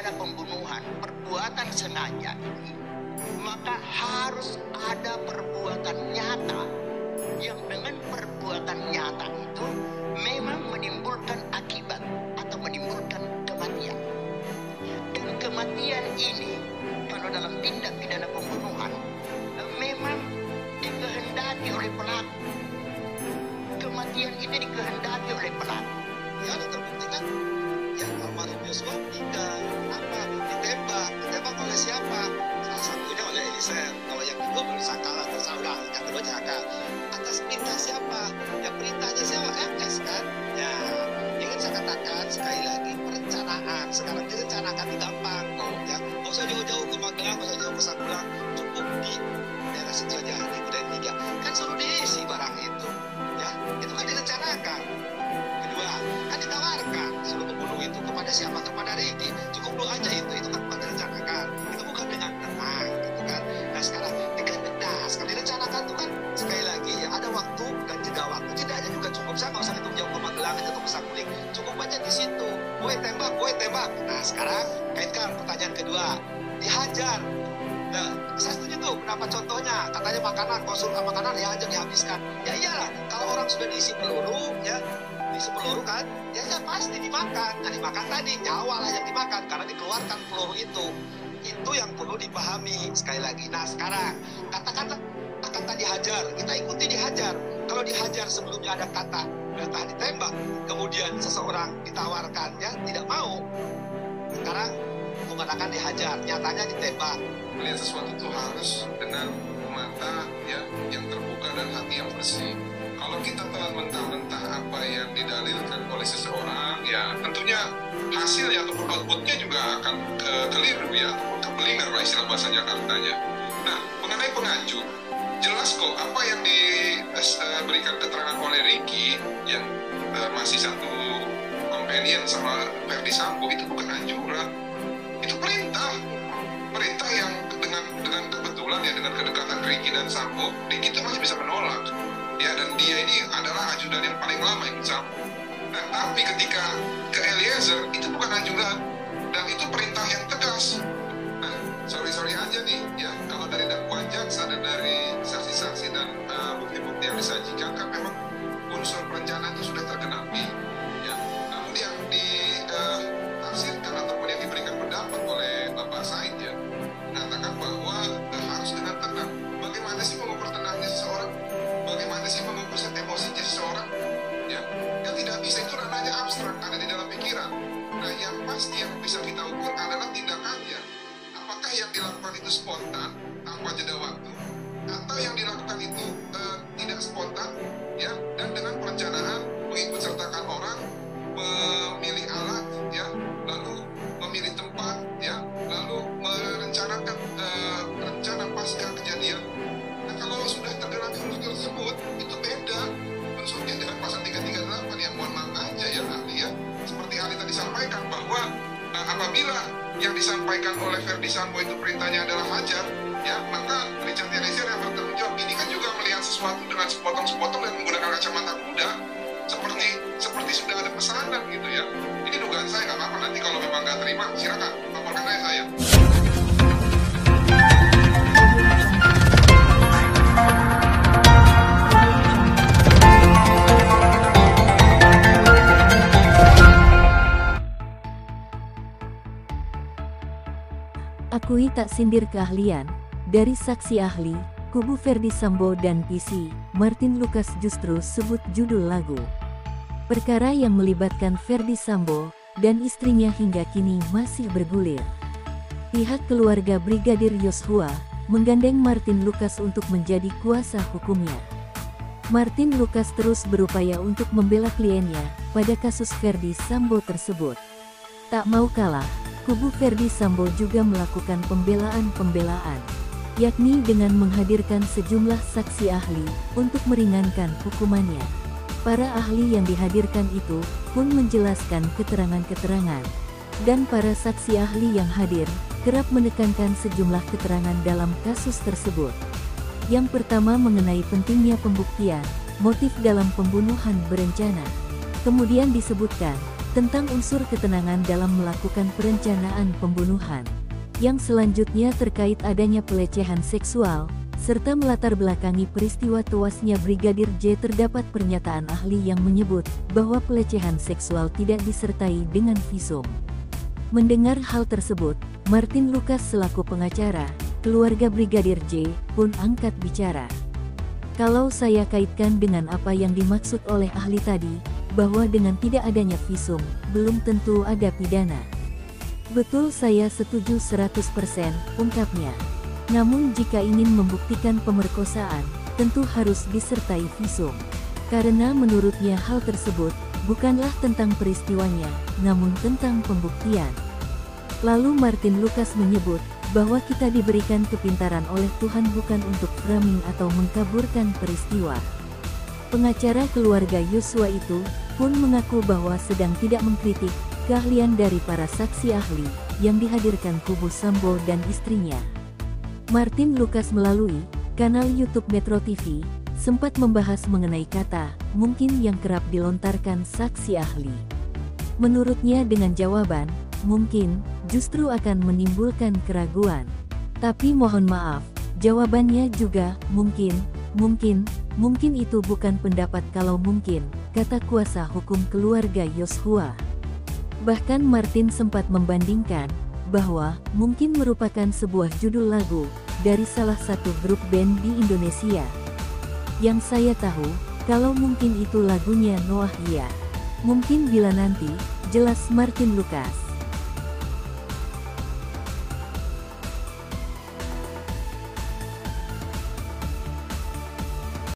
pidana pembunuhan, perbuatan sengaja ini, maka harus ada perbuatan nyata yang dengan perbuatan nyata itu memang menimbulkan akibat atau menimbulkan kematian. Dan kematian ini kalau dalam tindak pidana pembunuhan memang dikehendaki oleh pelaku. Kematian itu dikehendaki oleh pelaku. Ya, ada terbukti kan? Ya, almarhum Yosua ditembak oleh siapa? Salah satunya oleh Eliezer. Kalau yang kedua baru Sakala tersalah, yang kedua Jaka. Atas perintah siapa? Yang perintahnya siapa? MS kan? Ya, ingin saya katakan sekali lagi perencanaan. Sekarang direncanakan itu gampang kok. Ya, nggak usah jauh-jauh ke Magelang, nggak usah jauh ke Sagulang, cukup di daerah situ aja di Budaya 3. Kan selalu diisi barang itu. Ya, itu kan direncanakan. Kedua, kan ditawarkan suruh membunuh itu kepada siapa? Kepada Riki. Cukup lu aja itu kan bukan direncanakan. Itu bukan dengan tenang, gitu kan. Nah sekarang dengan tegas, kalau direncanakan itu kan sekali lagi ya ada waktu dan jeda waktu. Jedanya juga cukup, saya nggak usah hitung jauh ke Magelang aja tuh ke Saguling. Cukup aja di situ. Gue tembak. Nah sekarang kaitkan pertanyaan kedua, dihajar. Nah, saya setuju tuh pendapat contohnya, katanya makanan, konsultan makanan ya aja dihabiskan. Ya iyalah, kalau orang sudah diisi peluru, ya diisi peluru kan, ya pasti dimakan. Nah dimakan tadi, nyawa lah yang dimakan, karena dikeluarkan peluru itu. Itu yang perlu dipahami sekali lagi. Nah sekarang, katakanlah akan tadi hajar, kita ikuti dihajar. Kalau dihajar sebelumnya ada kata, tahan ditembak, kemudian seseorang ditawarkan, ya tidak mau. Sekarang mengatakan dihajar, nyatanya ditembak. Melihat sesuatu itu harus dengan mata ya yang terbuka dan hati yang bersih. Kalau kita telan mentah-mentah apa yang didalilkan oleh seseorang, ya tentunya hasilnya atau outputnya juga akan keliru ya, ataupun kebelinger lah istilah bahasa Jakartanya. Nah, mengenai pengacu, jelas kok apa yang diberikan keterangan oleh Riki yang masih satu companion sama Ferdi Sambo itu bukan anjuran, itu perintah yang dengan kebetulan ya dengan kedekatan Riki dan Sambo, Riki itu masih bisa menolak ya, dan dia ini adalah ajudan yang paling lama ikut Sambo. Nah tapi ketika ke Eliezer itu bukan ajudan dan itu perintah yang tegas. Nah sorry aja nih ya, kalau dari dakwaan jaksa dan dari saksi-saksi dan bukti-bukti yang disajikan kan memang unsur perencanaan itu sudah tergenapi ya. Namun yang ditafsirkan ataupun yang diberikan pendapat oleh Bapak Said ya, mengatakan bahwa harus dengan tenang. Bagaimana sih mengukur tenangnya seseorang? Bagaimana sih mengukur emosinya seseorang? Ya, yang tidak bisa itu ranahnya abstrak, ada di dalam pikiran. Nah, yang pasti yang bisa kita ukur adalah tindakannya. Apakah yang dilakukan itu spontan, tanpa jeda waktu, atau yang dilakukan itu tidak spontan, ya, dan dengan perencanaan mengikut sertakan orang, memilih alat, ya, lalu memilih tempat, ya, lalu merencanakan rencana pasca kejadian. Nah kalau sudah tergerak unsur tersebut itu beda unsurnya dengan pasal 338 yang mohon maaf aja ya ahli ya. Seperti ahli tadi sampaikan bahwa apabila yang disampaikan oleh Ferdi Sambo itu perintahnya adalah hajar, ya maka Richard Eliezer yang bertanggung jawab. Ini kan juga melihat sesuatu dengan sepotong-sepotong dan menggunakan kacamata kuda seperti sudah ada pesanan gitu ya. Ini dugaan saya, nggak apa-apa, nanti kalau memang nggak terima silakan laporkan aja saya. Akui tak sindir keahlian dari saksi ahli kubu Ferdi Sambo dan PC Martin Lucas justru sebut judul lagu. Perkara yang melibatkan Ferdi Sambo dan istrinya hingga kini masih bergulir. Pihak keluarga Brigadir Yosua menggandeng Martin Lucas untuk menjadi kuasa hukumnya. Martin Lucas terus berupaya untuk membela kliennya pada kasus Ferdi Sambo tersebut. Tak mau kalah, kubu Ferdi Sambo juga melakukan pembelaan, yakni dengan menghadirkan sejumlah saksi ahli untuk meringankan hukumannya. Para ahli yang dihadirkan itu pun menjelaskan keterangan-keterangan, dan para saksi ahli yang hadir kerap menekankan sejumlah keterangan dalam kasus tersebut. Yang pertama mengenai pentingnya pembuktian, motif dalam pembunuhan berencana. Kemudian disebutkan, tentang unsur ketenangan dalam melakukan perencanaan pembunuhan. Yang selanjutnya terkait adanya pelecehan seksual, serta melatar belakangi peristiwa tewasnya Brigadir J. Terdapat pernyataan ahli yang menyebut bahwa pelecehan seksual tidak disertai dengan visum. Mendengar hal tersebut, Martin Lucas selaku pengacara, keluarga Brigadir J, pun angkat bicara. Kalau saya kaitkan dengan apa yang dimaksud oleh ahli tadi, bahwa dengan tidak adanya visum, belum tentu ada pidana. Betul, saya setuju 100%, ungkapnya. Namun jika ingin membuktikan pemerkosaan, tentu harus disertai visum. Karena menurutnya hal tersebut bukanlah tentang peristiwanya, namun tentang pembuktian. Lalu Martin Lucas menyebut bahwa kita diberikan kepintaran oleh Tuhan bukan untuk framing atau mengkaburkan peristiwa. Pengacara keluarga Yosua itu pun mengaku bahwa sedang tidak mengkritik keahlian dari para saksi ahli yang dihadirkan kubu Sambo dan istrinya. Martin Lucas melalui kanal YouTube Metro TV sempat membahas mengenai kata mungkin yang kerap dilontarkan saksi ahli. Menurutnya dengan jawaban mungkin justru akan menimbulkan keraguan. Tapi mohon maaf, jawabannya juga mungkin itu bukan pendapat kalau mungkin, kata kuasa hukum keluarga Yosua. Bahkan Martin sempat membandingkan bahwa mungkin merupakan sebuah judul lagu dari salah satu grup band di Indonesia. Yang saya tahu, kalau mungkin itu lagunya Noah ya. Mungkin bila nanti, jelas Martin Lucas.